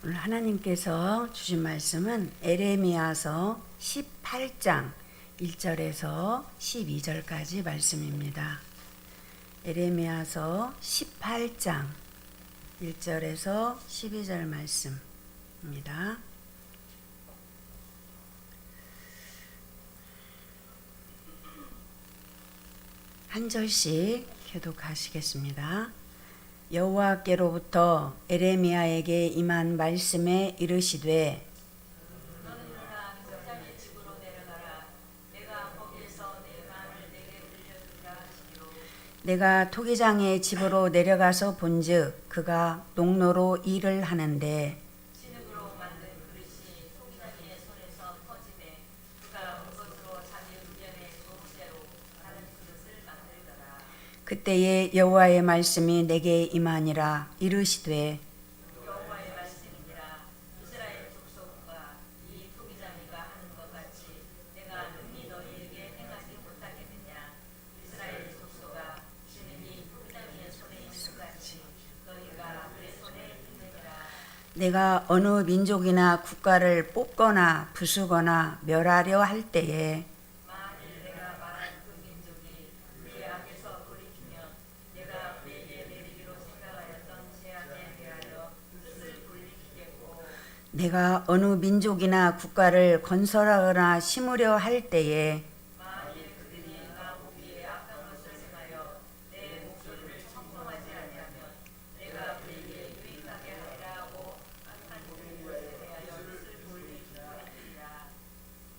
오늘 하나님께서 주신 말씀은 에레미야서 18장 1절에서 12절까지 말씀입니다. 에레미야서 18장 1절에서 12절 말씀입니다. 한 절씩 교독하시겠습니다. 여호와께로부터 에레미야에게 임한 말씀에 이르시되 너는 일어나 목장의 집으로 내려가라. 내가 거기에서 내 마음을 내게 들려주리라 하시기로. 내가 토기장의 집으로 내려가서 본즉 그가 농로로 일을 하는데 진흙으로 만든 그릇이 토기장이의 손에서 터지매 그가 그것으로 자기 의견의 좋은대로 다른 그릇을 만들더라. 그때에 여호와의 말씀이 내게 임하니라 이르시되 여호와의 말씀이니라. 이스라엘 족속과 이 토기장이가 하는 것 같이 내가 능히 너희에게 행하지 못하겠느냐. 이스라엘 족속아 진흙이 토기장이의 손에 있는 것 같이 너희가 그의 손에 있느니라. 내가 어느 민족이나 국가를 뽑거나 부수거나 멸하려 할 때에 만일 내가 말한 그 민족이 그의 악에서 돌이키면 내가 그에게 내리기로 생각하였던 재앙에 대하여 뜻을 돌리키겠고 내가 어느 민족이나 국가를 건설하거나 심으려 할 때에 만일 그들이 나 보기에 악한 것을 행하여 내 목소리를 청송하지 아니하면 내가 그에게 유익하게 하리라고 악한 것에 대하여 뜻을 돌리키고 하리라.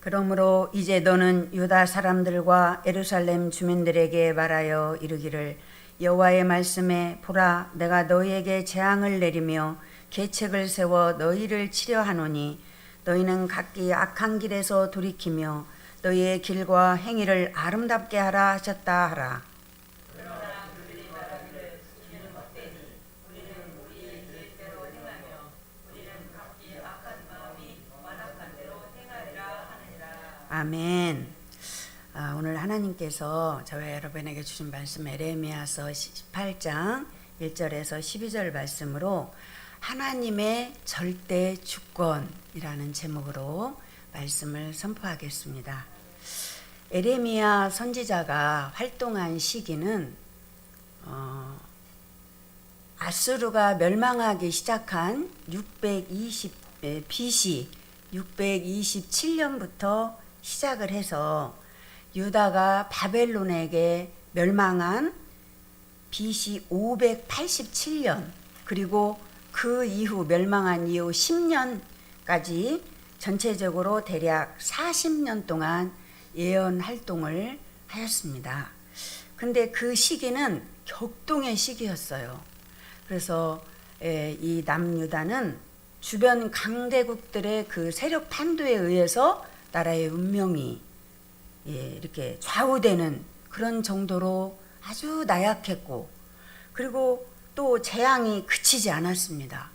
그러므로 이제 너는 유다 사람들과 예루살렘 주민들에게 말하여 이르기를 여호와의 말씀에 보라 내가 너희에게 재앙을 내리며 계책을 세워 너희를 치려하노니 너희는 각기 악한 길에서 돌이키며 너희의 길과 행위를 아름답게 하라 하셨다 하라. 그러나 그들이 말하기를 이는 헛되니 우리는 우리의 계획대로 행하며 우리는 각기 악한 마음이 완악한 대로 행하리라 하느니라. 아멘. 오늘 하나님께서 저와 여러분에게 주신 말씀 에레미야서 18장 1절에서 12절 말씀으로 하나님의 절대 주권이라는 제목으로 말씀을 선포하겠습니다. 에레미야 선지자가 활동한 시기는 아수르가 멸망하기 시작한 BC 627년부터 시작을 해서 유다가 바벨론에게 멸망한 BC 587년 그리고 그 이후 멸망한 이후 10년까지 전체적으로 대략 40년 동안 예언 활동을 하였습니다. 근데 그 시기는 격동의 시기였어요. 그래서 이 남유다는 주변 강대국들의 그 세력 판도에 의해서 나라의 운명이 이렇게 좌우되는 그런 정도로 아주 나약했고 그리고 또 재앙이 그치지 않았습니다.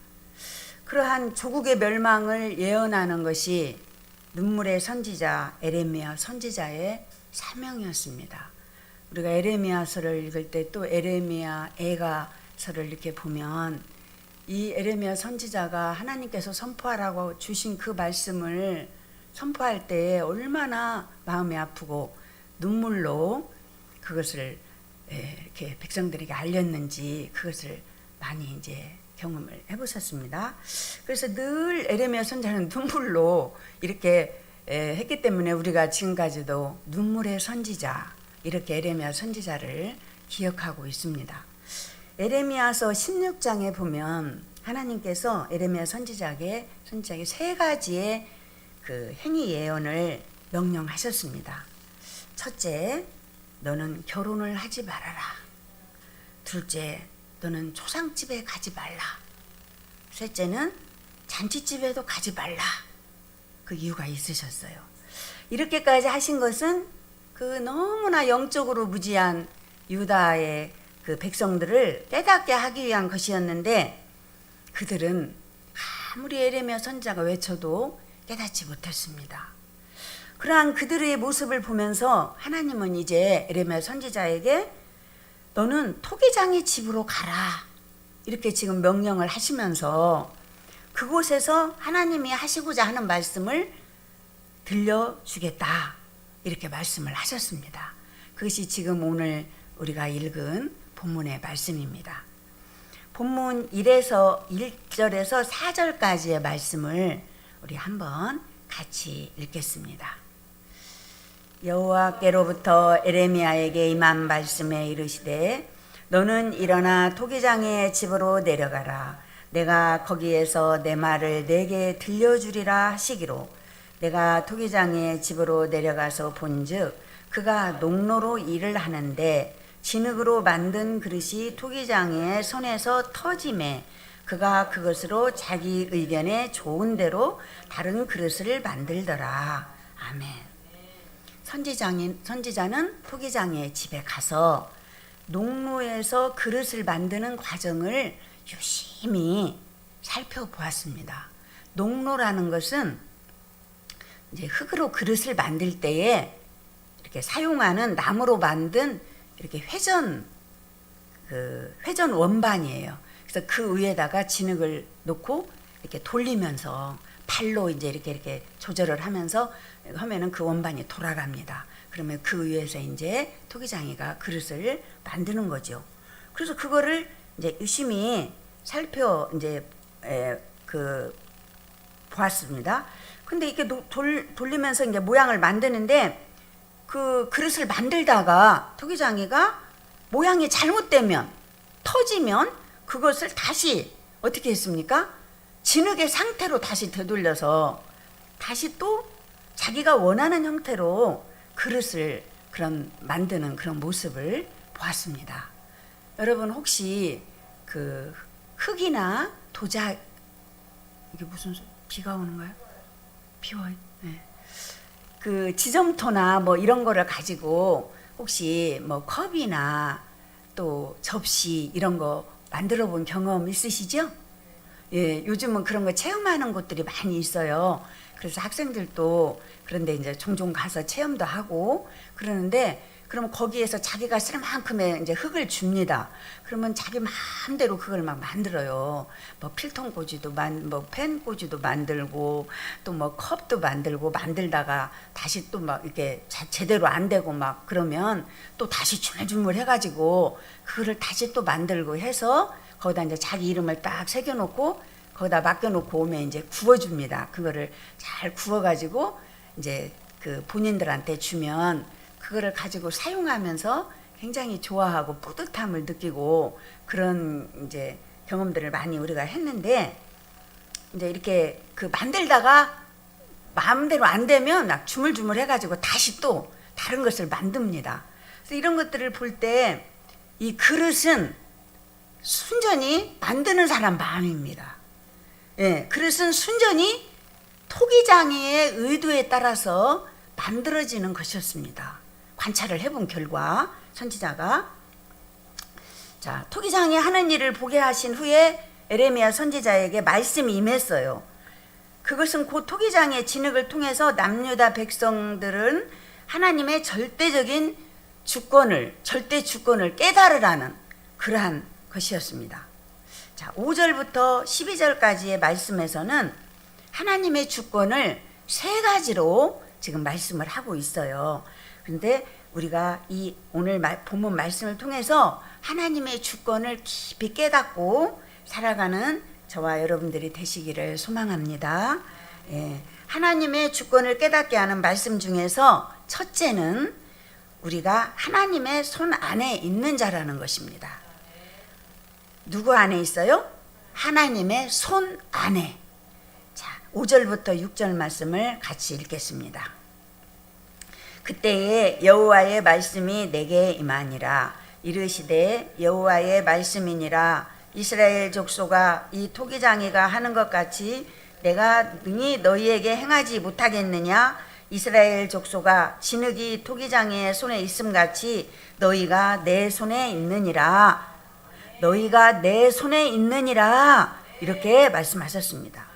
그러한 조국의 멸망을 예언하는 것이 눈물의 선지자 에레미야 선지자의 사명이었습니다. 우리가 에레미야서를 읽을 때 또 에레미야 애가서를 이렇게 보면 이 에레미야 선지자가 하나님께서 선포하라고 주신 그 말씀을 선포할 때 얼마나 마음이 아프고 눈물로 그것을 이렇게 백성들에게 알렸는지 그것을 많이 이제 경험을 해보셨습니다. 그래서 늘 에레미야 선지자는 눈물로 이렇게 했기 때문에 우리가 지금까지도 눈물의 선지자 이렇게 에레미야 선지자를 기억하고 있습니다. 에레미야서 16장에 보면 하나님께서 에레미야 선지자에게 세 가지의 그 행위 예언을 명령하셨습니다. 첫째, 너는 결혼을 하지 말아라. 둘째, 너는 초상집에 가지 말라. 셋째는 잔치집에도 가지 말라. 그 이유가 있으셨어요. 이렇게까지 하신 것은 그 너무나 영적으로 무지한 유다의 그 백성들을 깨닫게 하기 위한 것이었는데 그들은 아무리 에레미야 선지자가 외쳐도 깨닫지 못했습니다. 그러한 그들의 모습을 보면서 하나님은 이제 에레미야 선지자에게 너는 토기장의 집으로 가라 이렇게 지금 명령을 하시면서 그곳에서 하나님이 하시고자 하는 말씀을 들려주겠다, 이렇게 말씀을 하셨습니다. 그것이 지금 오늘 우리가 읽은 본문의 말씀입니다. 본문 1절에서 4절까지의 말씀을 우리 한번 같이 읽겠습니다. 여호와께로부터 에레미야에게 임한 말씀에 이르시되 너는 일어나 토기장의 집으로 내려가라. 내가 거기에서 내 말을 내게 들려주리라 하시기로 내가 토기장의 집으로 내려가서 본즉 그가 농로로 일을 하는데 진흙으로 만든 그릇이 토기장의 손에서 터짐에 그가 그것으로 자기 의견에 좋은 대로 다른 그릇을 만들더라. 아멘. 선지자는 토기장의 집에 가서 농로에서 그릇을 만드는 과정을 유심히 살펴보았습니다. 농로라는 것은 이제 흙으로 그릇을 만들 때에 이렇게 사용하는 나무로 만든 이렇게 회전 원반이에요. 그래서 그 위에다가 진흙을 놓고 이렇게 돌리면서 발로 이제 이렇게 조절을 하면서 하면은 그 원반이 돌아갑니다. 그러면 그 위에서 이제 토기장이가 그릇을 만드는 거죠. 그래서 그거를 이제 유심히 보았습니다. 근데 이렇게 돌리면서 이제 모양을 만드는데 그 그릇을 만들다가 토기장이가 모양이 잘못되면 터지면 그것을 다시 어떻게 했습니까? 진흙의 상태로 다시 되돌려서 다시 또 자기가 원하는 형태로 그릇을 만드는 그런 모습을 보았습니다. 여러분 혹시 그 흙이나 도자, 이게 무슨 비가 오는가요? 비 와요. 네. 그 지점토나 뭐 이런 거를 가지고 혹시 뭐 컵이나 또 접시 이런 거 만들어 본 경험 있으시죠? 예, 요즘은 그런 거 체험하는 곳들이 많이 있어요. 그래서 학생들도 그런데 이제 종종 가서 체험도 하고 그러는데, 그러면 거기에서 자기가 쓸 만큼의 이제 흙을 줍니다. 그러면 자기 마음대로 그걸 막 만들어요. 뭐 필통 꽂이도 뭐 펜 꽂이도 만들고 또 뭐 컵도 만들다가 다시 또 막 이렇게 제대로 안 되고 막 그러면 또 다시 주물주물 해가지고 그거를 다시 또 만들고 해서 거기다 이제 자기 이름을 딱 새겨놓고 거기다 맡겨놓고 오면 이제 구워줍니다. 그거를 잘 구워가지고 이제 그 본인들한테 주면 그거를 가지고 사용하면서 굉장히 좋아하고 뿌듯함을 느끼고 그런 이제 경험들을 많이 우리가 했는데, 이제 이렇게 그 만들다가 마음대로 안 되면 막 주물주물 해가지고 다시 또 다른 것을 만듭니다. 그래서 이런 것들을 볼 때 이 그릇은 순전히 만드는 사람 마음입니다. 예, 그릇은 순전히 토기장이의 의도에 따라서 만들어지는 것이었습니다. 관찰을 해본 결과 선지자가 토기장이 하는 일을 보게 하신 후에 에레미야 선지자에게 말씀이 임했어요. 그것은 곧 토기장의 진흙을 통해서 남유다 백성들은 하나님의 절대 주권을 깨달으라는 그러한 것이었습니다. 5절부터 12절까지의 말씀에서는 하나님의 주권을 세 가지로 지금 말씀을 하고 있어요. 그런데 우리가 이 오늘 본문 말씀을 통해서 하나님의 주권을 깊이 깨닫고 살아가는 저와 여러분들이 되시기를 소망합니다. 예, 하나님의 주권을 깨닫게 하는 말씀 중에서 첫째는 우리가 하나님의 손 안에 있는 자라는 것입니다. 누구 안에 있어요? 하나님의 손 안에. 5절부터 6절 말씀을 같이 읽겠습니다. 그때에 여호와의 말씀이 내게 임하니라. 이르시되 여호와의 말씀이니라. 이스라엘 족속아, 이 토기장이가 하는 것 같이 내가 능히 너희에게 행하지 못하겠느냐? 이스라엘 족속아, 진흙이 토기장이의 손에 있음 같이 너희가 내 손에 있느니라. 너희가 내 손에 있느니라. 이렇게 말씀하셨습니다.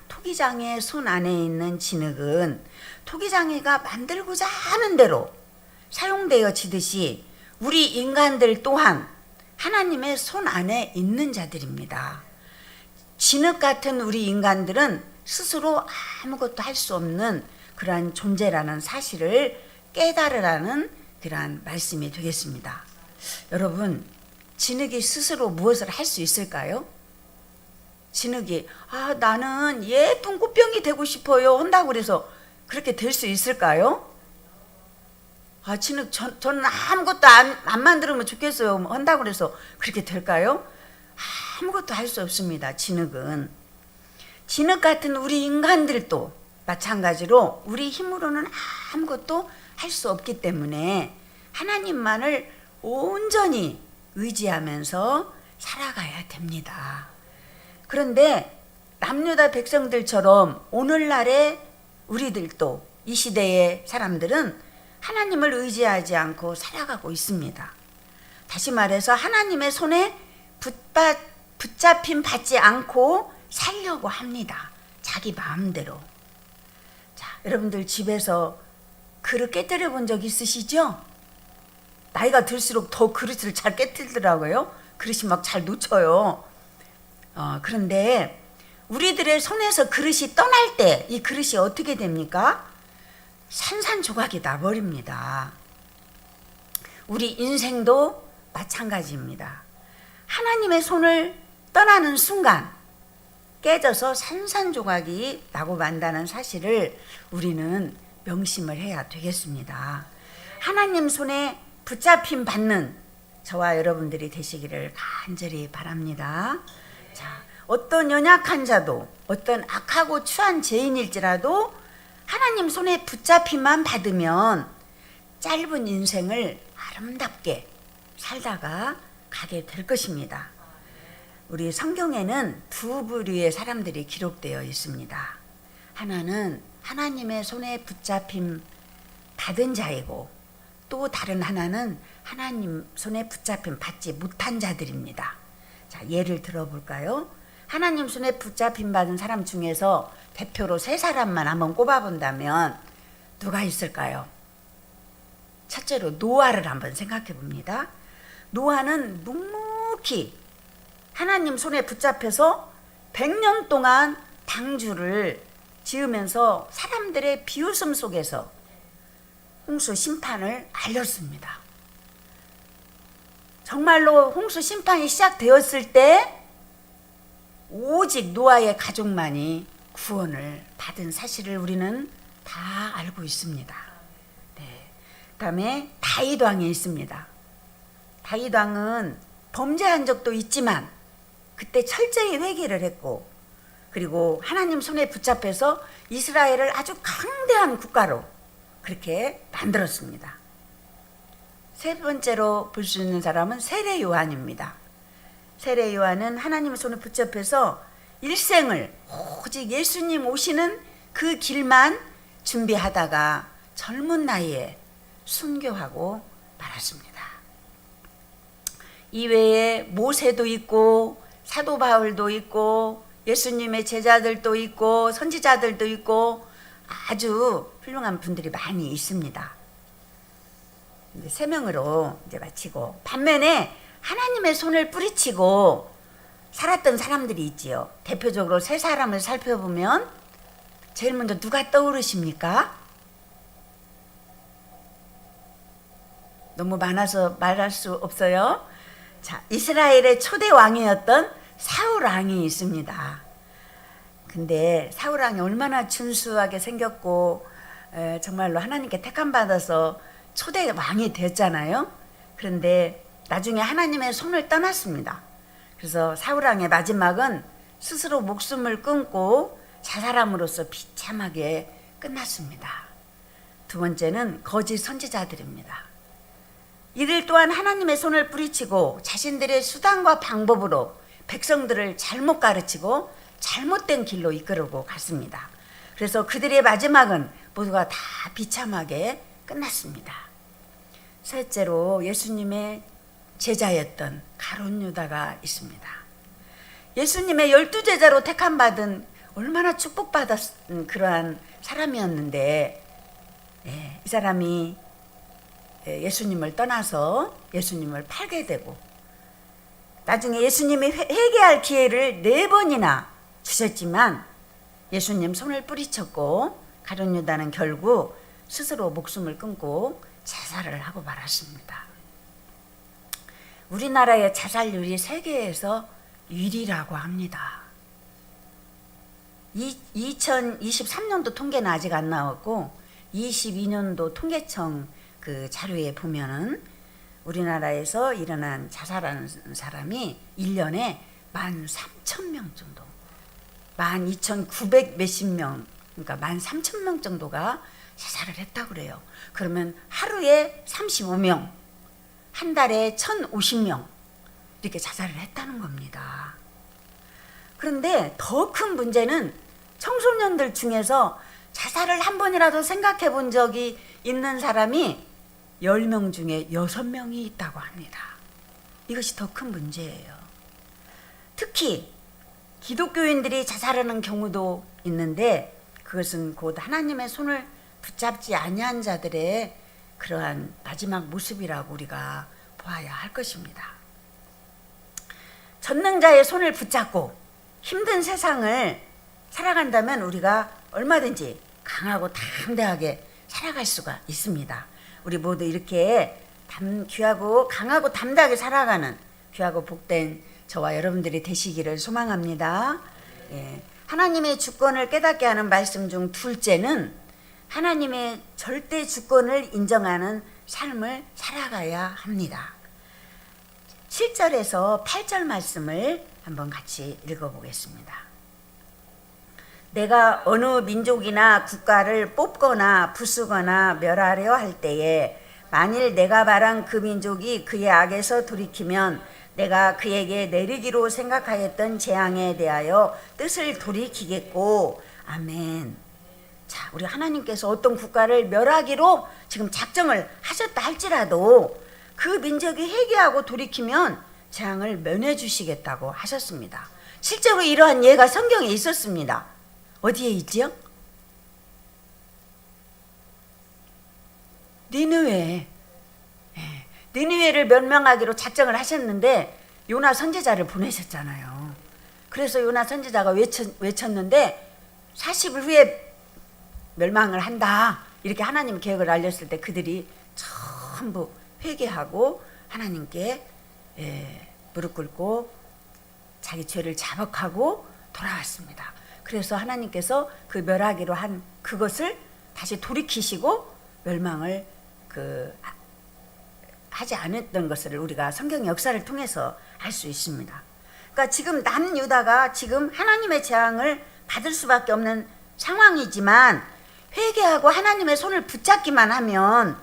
토기장의 손 안에 있는 진흙은 토기장이가 만들고자 하는 대로 사용되어지듯이 우리 인간들 또한 하나님의 손 안에 있는 자들입니다. 진흙 같은 우리 인간들은 스스로 아무것도 할 수 없는 그러한 존재라는 사실을 깨달으라는 그러한 말씀이 되겠습니다. 여러분, 진흙이 스스로 무엇을 할 수 있을까요? 진흙이 나는 예쁜 꽃병이 되고 싶어요 한다고 그래서 그렇게 될 수 있을까요? 진흙 저는 아무것도 안 만들면 좋겠어요 한다고 그래서 그렇게 될까요? 아무것도 할 수 없습니다. 진흙은. 진흙 같은 우리 인간들도 마찬가지로 우리 힘으로는 아무것도 할 수 없기 때문에 하나님만을 온전히 의지하면서 살아가야 됩니다. 그런데 남유다 백성들처럼 오늘날의 우리들도 이 시대의 사람들은 하나님을 의지하지 않고 살아가고 있습니다. 다시 말해서 하나님의 손에 붙잡힘 받지 않고 살려고 합니다. 자기 마음대로. 자, 여러분들 집에서 그릇 깨뜨려 본 적 있으시죠? 나이가 들수록 더 그릇을 잘 깨뜨리더라고요. 그릇이 막 잘 놓쳐요. 그런데 우리들의 손에서 그릇이 떠날 때 이 그릇이 어떻게 됩니까? 산산조각이 나버립니다. 우리 인생도 마찬가지입니다. 하나님의 손을 떠나는 순간 깨져서 산산조각이 나고 만다는 사실을 우리는 명심을 해야 되겠습니다. 하나님 손에 붙잡힘 받는 저와 여러분들이 되시기를 간절히 바랍니다. 자, 어떤 연약한 자도 어떤 악하고 추한 죄인일지라도 하나님 손에 붙잡힘만 받으면 짧은 인생을 아름답게 살다가 가게 될 것입니다. 우리 성경에는 두 부류의 사람들이 기록되어 있습니다. 하나는 하나님의 손에 붙잡힘 받은 자이고 또 다른 하나는 하나님 손에 붙잡힘 받지 못한 자들입니다. 자, 예를 들어볼까요? 하나님 손에 붙잡힘 받은 사람 중에서 대표로 세 사람만 한번 꼽아본다면 누가 있을까요? 첫째로 노아를 한번 생각해 봅니다. 노아는 묵묵히 하나님 손에 붙잡혀서 100년 동안 방주를 지으면서 사람들의 비웃음 속에서 홍수 심판을 알렸습니다. 정말로 홍수 심판이 시작되었을 때 오직 노아의 가족만이 구원을 받은 사실을 우리는 다 알고 있습니다. 네. 그다음에 다윗 왕이 있습니다. 다윗 왕은 범죄한 적도 있지만 그때 철저히 회개를 했고 그리고 하나님 손에 붙잡혀서 이스라엘을 아주 강대한 국가로 그렇게 만들었습니다. 세 번째로 볼 수 있는 사람은 세례 요한입니다. 세례 요한은 하나님 손에 붙잡혀서 일생을 오직 예수님 오시는 그 길만 준비하다가 젊은 나이에 순교하고 말았습니다. 이외에 모세도 있고 사도 바울도 있고 예수님의 제자들도 있고 선지자들도 있고 아주 훌륭한 분들이 많이 있습니다. 이제 세 명으로 이제 마치고 반면에 하나님의 손을 뿌리치고 살았던 사람들이 있지요. 대표적으로 세 사람을 살펴보면 제일 먼저 누가 떠오르십니까? 너무 많아서 말할 수 없어요. 자, 이스라엘의 초대 왕이었던 사울 왕이 있습니다. 근데 사울 왕이 얼마나 준수하게 생겼고 정말로 하나님께 택함 받아서 초대 왕이 되었잖아요. 그런데 나중에 하나님의 손을 떠났습니다. 그래서 사울 왕의 마지막은 스스로 목숨을 끊고 자살함으로써 비참하게 끝났습니다. 두 번째는 거짓 선지자들입니다. 이들 또한 하나님의 손을 뿌리치고 자신들의 수단과 방법으로 백성들을 잘못 가르치고 잘못된 길로 이끌고 갔습니다. 그래서 그들의 마지막은 모두가 다 비참하게 끝났습니다. 셋째로 예수님의 제자였던 가룟 유다가 있습니다. 예수님의 12제자로 택함받은 얼마나 축복받았은 그러한 사람이었는데 이 사람이 예수님을 떠나서 예수님을 팔게 되고 나중에 예수님이 회개할 기회를 4번이나 주셨지만 예수님 손을 뿌리쳤고 가룟 유다는 결국 스스로 목숨을 끊고 자살을 하고 말았습니다. 우리나라의 자살률이 세계에서 1위라고 합니다. 2023년도 통계는 아직 안 나왔고 22년도 통계청 그 자료에 보면은 우리나라에서 일어난 자살하는 사람이 1년에 13,000명 정도, 12,900 몇십 명, 그러니까 13,000명 정도가 자살을 했다고 그래요. 그러면 하루에 35명, 한 달에 1,050명 이렇게 자살을 했다는 겁니다. 그런데 더 큰 문제는 청소년들 중에서 자살을 한 번이라도 생각해 본 적이 있는 사람이 10명 중에 6명이 있다고 합니다. 이것이 더 큰 문제예요. 특히 기독교인들이 자살하는 경우도 있는데 그것은 곧 하나님의 손을 붙잡지 아니한 자들의 그러한 마지막 모습이라고 우리가 보아야 할 것입니다. 전능자의 손을 붙잡고 힘든 세상을 살아간다면 우리가 얼마든지 강하고 담대하게 살아갈 수가 있습니다. 우리 모두 이렇게 귀하고 강하고 담대하게 살아가는 귀하고 복된 저와 여러분들이 되시기를 소망합니다. 예. 하나님의 주권을 깨닫게 하는 말씀 중 둘째는 하나님의 절대 주권을 인정하는 삶을 살아가야 합니다. 7절에서 8절 말씀을 한번 같이 읽어보겠습니다. 내가 어느 민족이나 국가를 뽑거나 부수거나 멸하려 할 때에 만일 내가 말한 그 민족이 그의 악에서 돌이키면 내가 그에게 내리기로 생각하였던 재앙에 대하여 뜻을 돌이키겠고. 아멘. 자, 우리 하나님께서 어떤 국가를 멸하기로 지금 작정을 하셨다 할지라도 그 민족이 회개하고 돌이키면 재앙을 면해 주시겠다고 하셨습니다. 실제로 이러한 예가 성경에 있었습니다. 어디에 있지요? 니느웨. 니느웨를 멸망하기로 작정을 하셨는데 요나 선지자를 보내셨잖아요. 그래서 요나 선지자가 외쳤는데 40일 후에 멸망을 한다 이렇게 하나님 계획을 알렸을 때 그들이 전부 회개하고 하나님께 무릎 꿇고 자기 죄를 자복하고 돌아왔습니다. 그래서 하나님께서 그 멸하기로 한 그것을 다시 돌이키시고 멸망을 하지 않았던 것을 우리가 성경 역사를 통해서 알 수 있습니다. 그러니까 지금 남유다가 지금 하나님의 재앙을 받을 수밖에 없는 상황이지만 회개하고 하나님의 손을 붙잡기만 하면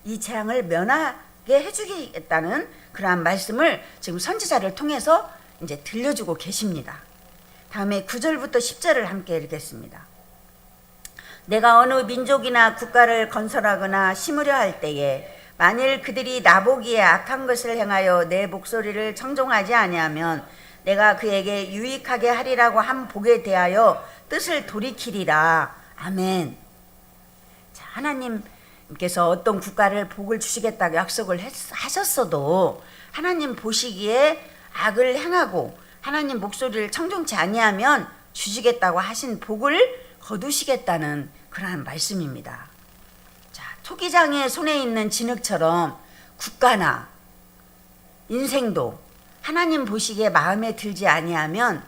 이 재앙을 면하게 해주겠다는 그러한 말씀을 지금 선지자를 통해서 이제 들려주고 계십니다. 다음에 9절부터 10절을 함께 읽겠습니다. 내가 어느 민족이나 국가를 건설하거나 심으려 할 때에 만일 그들이 나보기에 악한 것을 행하여 내 목소리를 청종하지 아니하면 내가 그에게 유익하게 하리라고 한 복에 대하여 뜻을 돌이키리라. 아멘. 자, 하나님께서 어떤 국가를 복을 주시겠다고 약속을 하셨어도 하나님 보시기에 악을 행하고 하나님 목소리를 청종치 아니하면 주시겠다고 하신 복을 거두시겠다는 그러한 말씀입니다. 자, 토기장의 손에 있는 진흙처럼 국가나 인생도 하나님 보시기에 마음에 들지 아니하면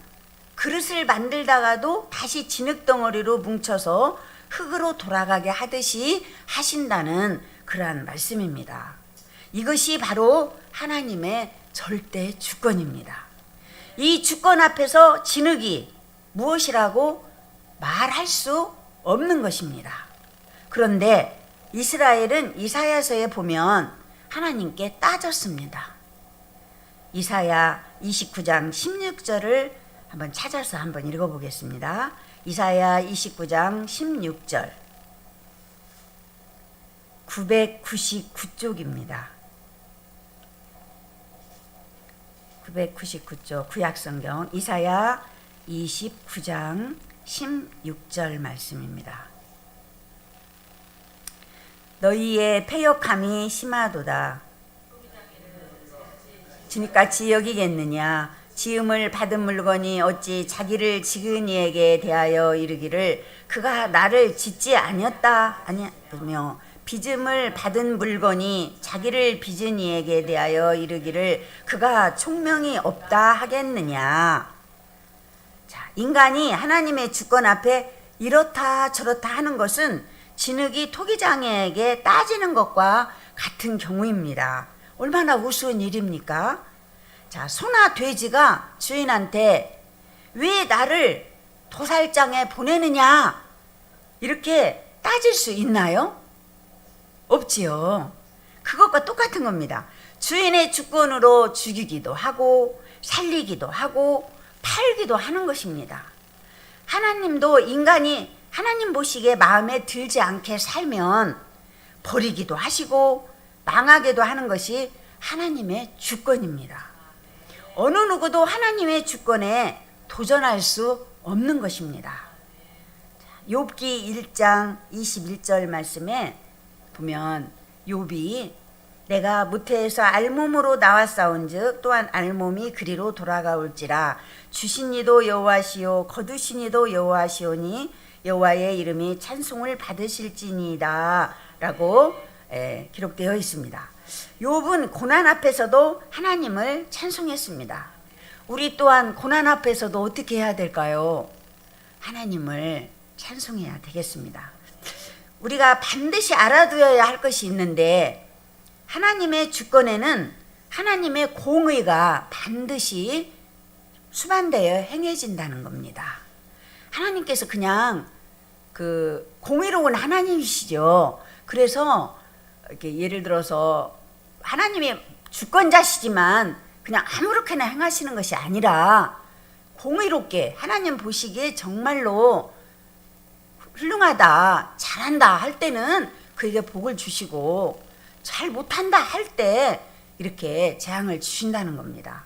그릇을 만들다가도 다시 진흙덩어리로 뭉쳐서 흙으로 돌아가게 하듯이 하신다는 그러한 말씀입니다. 이것이 바로 하나님의 절대 주권입니다. 이 주권 앞에서 진흙이 무엇이라고 말할 수 없는 것입니다. 그런데 이스라엘은 이사야서에 보면 하나님께 따졌습니다. 이사야 29장 16절을 한번 찾아서 한번 읽어보겠습니다. 이사야 29장 16절 999쪽입니다. 999쪽 구약성경 이사야 29장 16절 말씀입니다. 너희의 패역함이 심하도다. 진흙같이 여기겠느냐? 지음을 받은 물건이 어찌 자기를 지은 이에게 대하여 이르기를 그가 나를 짓지 아니었다 아니며 빚음을 받은 물건이 자기를 빚은 이에게 대하여 이르기를 그가 총명이 없다 하겠느냐. 자, 인간이 하나님의 주권 앞에 이렇다 저렇다 하는 것은 진흙이 토기장에게 따지는 것과 같은 경우입니다. 얼마나 우스운 일입니까? 자, 소나 돼지가 주인한테 왜 나를 도살장에 보내느냐 이렇게 따질 수 있나요? 없지요. 그것과 똑같은 겁니다. 주인의 주권으로 죽이기도 하고 살리기도 하고 팔기도 하는 것입니다. 하나님도 인간이 하나님 보시기에 마음에 들지 않게 살면 버리기도 하시고 망하게도 하는 것이 하나님의 주권입니다. 어느 누구도 하나님의 주권에 도전할 수 없는 것입니다. 욥기 1장 21절 말씀에 보면 욥이 내가 무태에서 알몸으로 나왔사온즉 또한 알몸이 그리로 돌아가올지라 주신 이도 여호와시요 거두신 이도 여호와시오니 여호와의 이름이 찬송을 받으실지니이다 라고 기록되어 있습니다. 욥은 고난 앞에서도 하나님을 찬송했습니다. 우리 또한 고난 앞에서도 어떻게 해야 될까요? 하나님을 찬송해야 되겠습니다. 우리가 반드시 알아두어야 할 것이 있는데 하나님의 주권에는 하나님의 공의가 반드시 수반되어 행해진다는 겁니다. 하나님께서 그냥 그 공의로운 하나님이시죠. 그래서 이렇게 예를 들어서 하나님이 주권자시지만 그냥 아무렇게나 행하시는 것이 아니라 공의롭게 하나님 보시기에 정말로 훌륭하다, 잘한다 할 때는 그에게 복을 주시고 잘 못한다 할 때 이렇게 재앙을 주신다는 겁니다.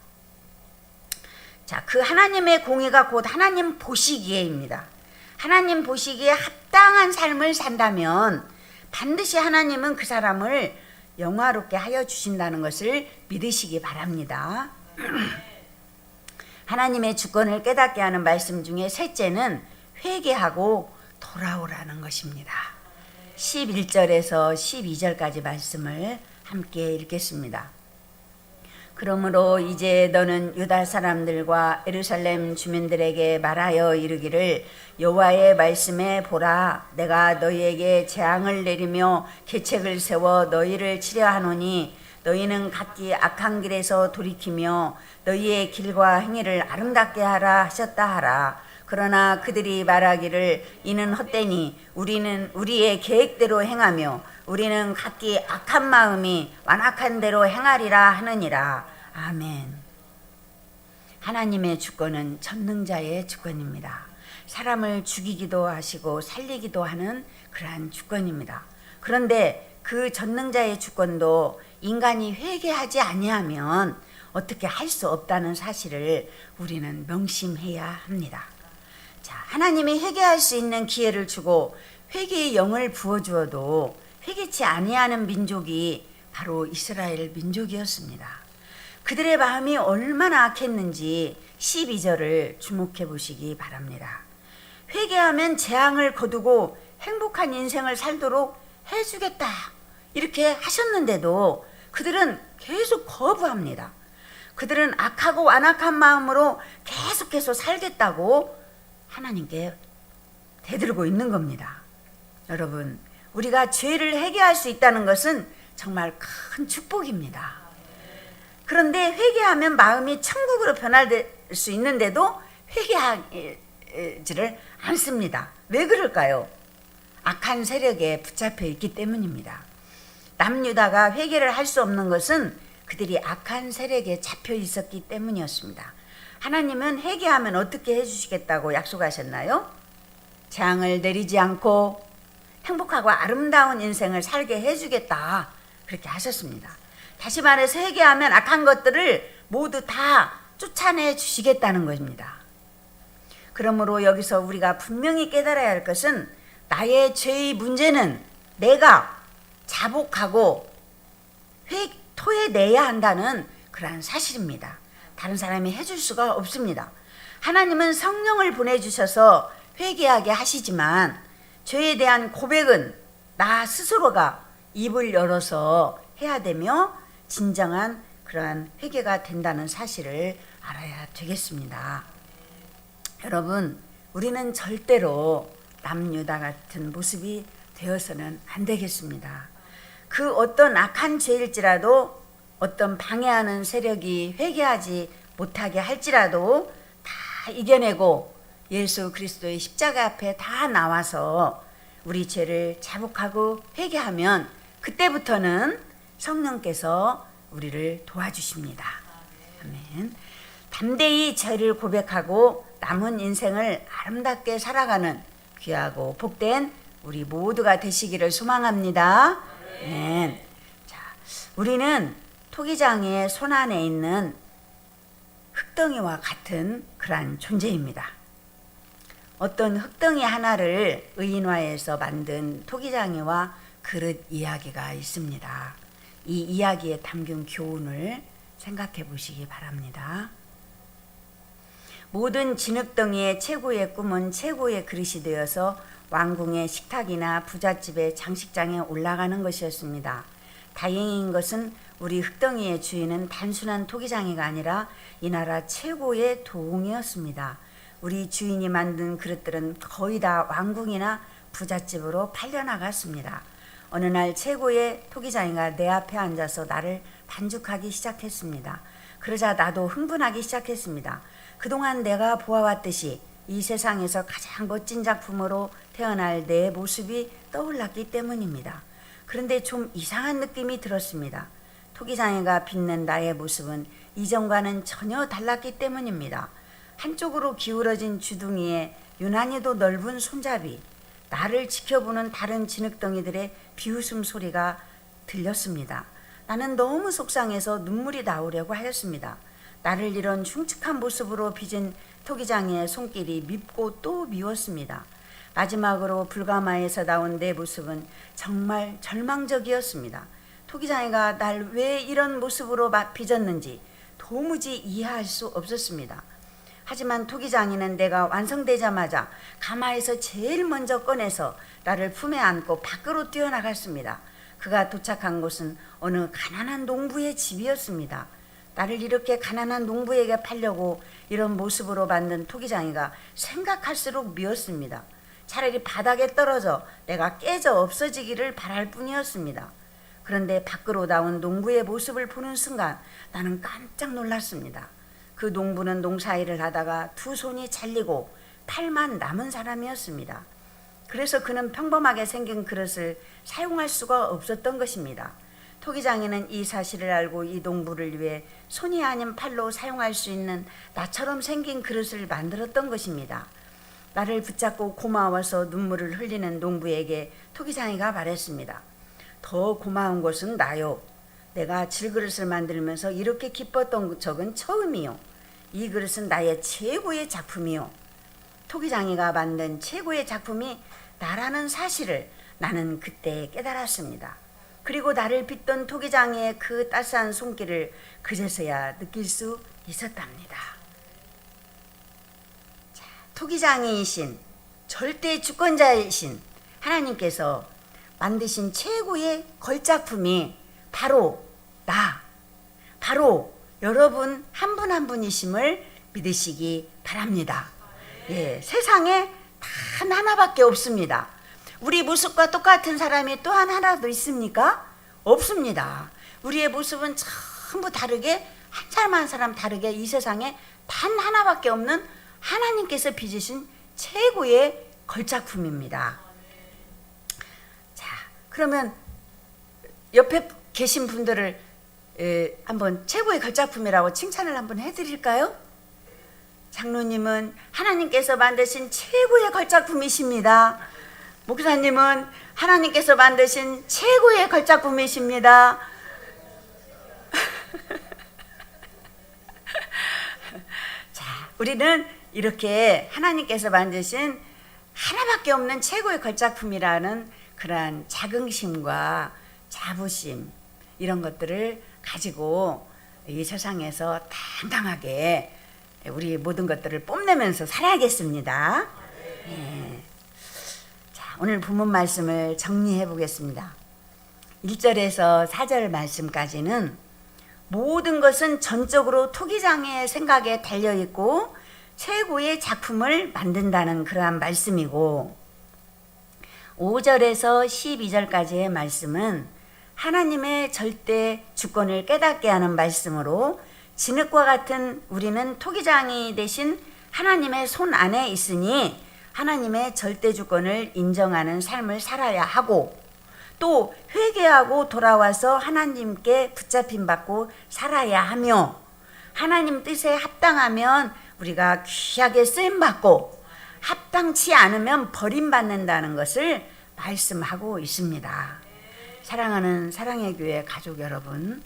자, 그 하나님의 공의가 곧 하나님 보시기에입니다. 하나님 보시기에 합당한 삶을 산다면 반드시 하나님은 그 사람을 영화롭게 하여 주신다는 것을 믿으시기 바랍니다. 하나님의 주권을 깨닫게 하는 말씀 중에 셋째는 회개하고 돌아오라는 것입니다. 11절에서 12절까지 말씀을 함께 읽겠습니다. 그러므로 이제 너는 유다 사람들과 예루살렘 주민들에게 말하여 이르기를 여호와의 말씀에 보라 내가 너희에게 재앙을 내리며 계책을 세워 너희를 치려하노니 너희는 각기 악한 길에서 돌이키며 너희의 길과 행위를 아름답게 하라 하셨다 하라. 그러나 그들이 말하기를 이는 헛되니 우리는 우리의 계획대로 행하며 우리는 각기 악한 마음이 완악한 대로 행하리라 하느니라. 아멘. 하나님의 주권은 전능자의 주권입니다. 사람을 죽이기도 하시고 살리기도 하는 그러한 주권입니다. 그런데 그 전능자의 주권도 인간이 회개하지 아니하면 어떻게 할 수 없다는 사실을 우리는 명심해야 합니다. 자, 하나님이 회개할 수 있는 기회를 주고 회개의 영을 부어주어도 회개치 아니하는 민족이 바로 이스라엘 민족이었습니다. 그들의 마음이 얼마나 악했는지 12절을 주목해 보시기 바랍니다. 회개하면 재앙을 거두고 행복한 인생을 살도록 해주겠다 이렇게 하셨는데도 그들은 계속 거부합니다. 그들은 악하고 완악한 마음으로 계속해서 살겠다고 하나님께 대들고 있는 겁니다. 여러분, 우리가 죄를 회개할 수 있다는 것은 정말 큰 축복입니다. 그런데 회개하면 마음이 천국으로 변화될 수 있는데도 회개하지를 않습니다. 왜 그럴까요? 악한 세력에 붙잡혀 있기 때문입니다. 남유다가 회개를 할 수 없는 것은 그들이 악한 세력에 잡혀 있었기 때문이었습니다. 하나님은 회개하면 어떻게 해주시겠다고 약속하셨나요? 재앙을 내리지 않고 행복하고 아름다운 인생을 살게 해주겠다 그렇게 하셨습니다. 다시 말해서 회개하면 악한 것들을 모두 다 쫓아내 주시겠다는 것입니다. 그러므로 여기서 우리가 분명히 깨달아야 할 것은 나의 죄의 문제는 내가 자복하고 토해내야 한다는 그러한 사실입니다. 다른 사람이 해줄 수가 없습니다. 하나님은 성령을 보내주셔서 회개하게 하시지만 죄에 대한 고백은 나 스스로가 입을 열어서 해야 되며 진정한 그러한 회개가 된다는 사실을 알아야 되겠습니다. 여러분, 우리는 절대로 남유다 같은 모습이 되어서는 안 되겠습니다. 그 어떤 악한 죄일지라도 어떤 방해하는 세력이 회개하지 못하게 할지라도 다 이겨내고 예수 그리스도의 십자가 앞에 다 나와서 우리 죄를 자복하고 회개하면 그때부터는 성령께서 우리를 도와주십니다. 아멘. 담대히 죄를 고백하고 남은 인생을 아름답게 살아가는 귀하고 복된 우리 모두가 되시기를 소망합니다. 아멘. 자, 우리는 토기장의 손 안에 있는 흙덩이와 같은 그러한 존재입니다. 어떤 흙덩이 하나를 의인화해서 만든 토기장이와 그릇 이야기가 있습니다. 이 이야기에 담긴 교훈을 생각해 보시기 바랍니다. 모든 진흙덩이의 최고의 꿈은 최고의 그릇이 되어서 왕궁의 식탁이나 부잣집의 장식장에 올라가는 것이었습니다. 다행인 것은 우리 흙덩이의 주인은 단순한 토기장이가 아니라 이 나라 최고의 도웅이었습니다. 우리 주인이 만든 그릇들은 거의 다 왕궁이나 부잣집으로 팔려나갔습니다. 어느 날 최고의 토기장이가 내 앞에 앉아서 나를 반죽하기 시작했습니다. 그러자 나도 흥분하기 시작했습니다. 그동안 내가 보아왔듯이 이 세상에서 가장 멋진 작품으로 태어날 내 모습이 떠올랐기 때문입니다. 그런데 좀 이상한 느낌이 들었습니다. 토기장이가 빛낸 나의 모습은 이전과는 전혀 달랐기 때문입니다. 한쪽으로 기울어진 주둥이에 유난히도 넓은 손잡이, 나를 지켜보는 다른 진흙덩이들의 비웃음 소리가 들렸습니다. 나는 너무 속상해서 눈물이 나오려고 하였습니다. 나를 이런 흉측한 모습으로 빚은 토기장의 손길이 밉고 또 미웠습니다. 마지막으로 불가마에서 나온 내 모습은 정말 절망적이었습니다. 토기장이가 날 왜 이런 모습으로 빚었는지 도무지 이해할 수 없었습니다. 하지만 토기장이는 내가 완성되자마자 가마에서 제일 먼저 꺼내서 나를 품에 안고 밖으로 뛰어나갔습니다. 그가 도착한 곳은 어느 가난한 농부의 집이었습니다. 나를 이렇게 가난한 농부에게 팔려고 이런 모습으로 만든 토기장이가 생각할수록 미웠습니다. 차라리 바닥에 떨어져 내가 깨져 없어지기를 바랄 뿐이었습니다. 그런데 밖으로 나온 농부의 모습을 보는 순간 나는 깜짝 놀랐습니다. 그 농부는 농사일을 하다가 두 손이 잘리고 팔만 남은 사람이었습니다. 그래서 그는 평범하게 생긴 그릇을 사용할 수가 없었던 것입니다. 토기장이는 이 사실을 알고 이 농부를 위해 손이 아닌 팔로 사용할 수 있는 나처럼 생긴 그릇을 만들었던 것입니다. 나를 붙잡고 고마워서 눈물을 흘리는 농부에게 토기장이가 말했습니다. 더 고마운 것은 나요. 내가 질그릇을 만들면서 이렇게 기뻤던 적은 처음이요. 이 그릇은 나의 최고의 작품이요. 토기장이가 만든 최고의 작품이 나라는 사실을 나는 그때 깨달았습니다. 그리고 나를 빚던 토기장이의 그 따스한 손길을 그제서야 느낄 수 있었답니다. 자, 토기장이이신 절대 주권자이신 하나님께서 만드신 최고의 걸작품이 바로 바로 여러분 한 분 한 분이심을 믿으시기 바랍니다. 예, 세상에 단 하나밖에 없습니다. 우리 모습과 똑같은 사람이 또한 하나도 있습니까? 없습니다. 우리의 모습은 전부 다르게 한 사람 한 사람 다르게 이 세상에 단 하나밖에 없는 하나님께서 빚으신 최고의 걸작품입니다. 자, 그러면 옆에 계신 분들을 한번 최고의 걸작품이라고 칭찬을 한번 해드릴까요? 장로님은 하나님께서 만드신 최고의 걸작품이십니다. 목사님은 하나님께서 만드신 최고의 걸작품이십니다. 자, 우리는 이렇게 하나님께서 만드신 하나밖에 없는 최고의 걸작품이라는 그러한 자긍심과 자부심 이런 것들을 가지고 이 세상에서 당당하게 우리 모든 것들을 뽐내면서 살아야겠습니다. 예. 자, 오늘 본문 말씀을 정리해 보겠습니다. 1절에서 4절 말씀까지는 모든 것은 전적으로 토기장의 생각에 달려있고 최고의 작품을 만든다는 그러한 말씀이고, 5절에서 12절까지의 말씀은 하나님의 절대 주권을 깨닫게 하는 말씀으로 진흙과 같은 우리는 토기장이 되신 하나님의 손 안에 있으니 하나님의 절대 주권을 인정하는 삶을 살아야 하고, 또 회개하고 돌아와서 하나님께 붙잡힘 받고 살아야 하며, 하나님 뜻에 합당하면 우리가 귀하게 쓰임 받고 합당치 않으면 버림받는다는 것을 말씀하고 있습니다. 사랑하는 사랑의 교회 가족 여러분,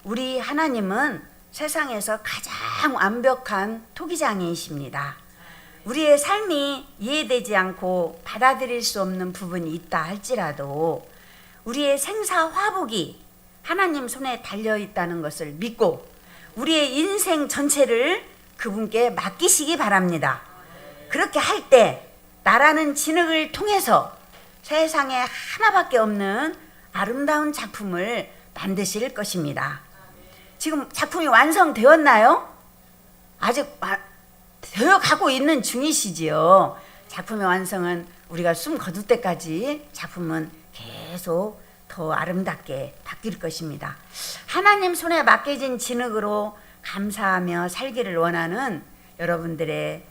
우리 하나님은 세상에서 가장 완벽한 토기장이십니다. 우리의 삶이 이해되지 않고 받아들일 수 없는 부분이 있다 할지라도 우리의 생사화복이 하나님 손에 달려있다는 것을 믿고 우리의 인생 전체를 그분께 맡기시기 바랍니다. 그렇게 할 때 나라는 진흙을 통해서 세상에 하나밖에 없는 아름다운 작품을 만드실 것입니다. 지금 작품이 완성되었나요? 아직 되어가고 있는 중이시지요. 작품의 완성은 우리가 숨 거둘 때까지 작품은 계속 더 아름답게 바뀔 것입니다. 하나님 손에 맡겨진 진흙으로 감사하며 살기를 원하는 여러분들의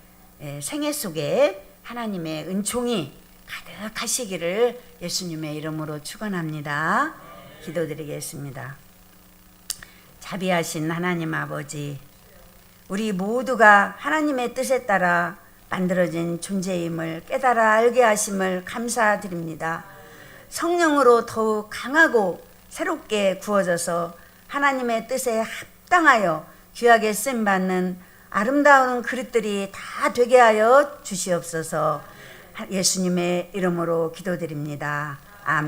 생애 속에 하나님의 은총이 가득하시기를 예수님의 이름으로 축원합니다. 기도드리겠습니다. 자비하신 하나님 아버지, 우리 모두가 하나님의 뜻에 따라 만들어진 존재임을 깨달아 알게 하심을 감사드립니다. 성령으로 더욱 강하고 새롭게 구워져서 하나님의 뜻에 합당하여 귀하게 쓰임받는 아름다운 그릇들이 다 되게 하여 주시옵소서. 예수님의 이름으로 기도드립니다. 아멘.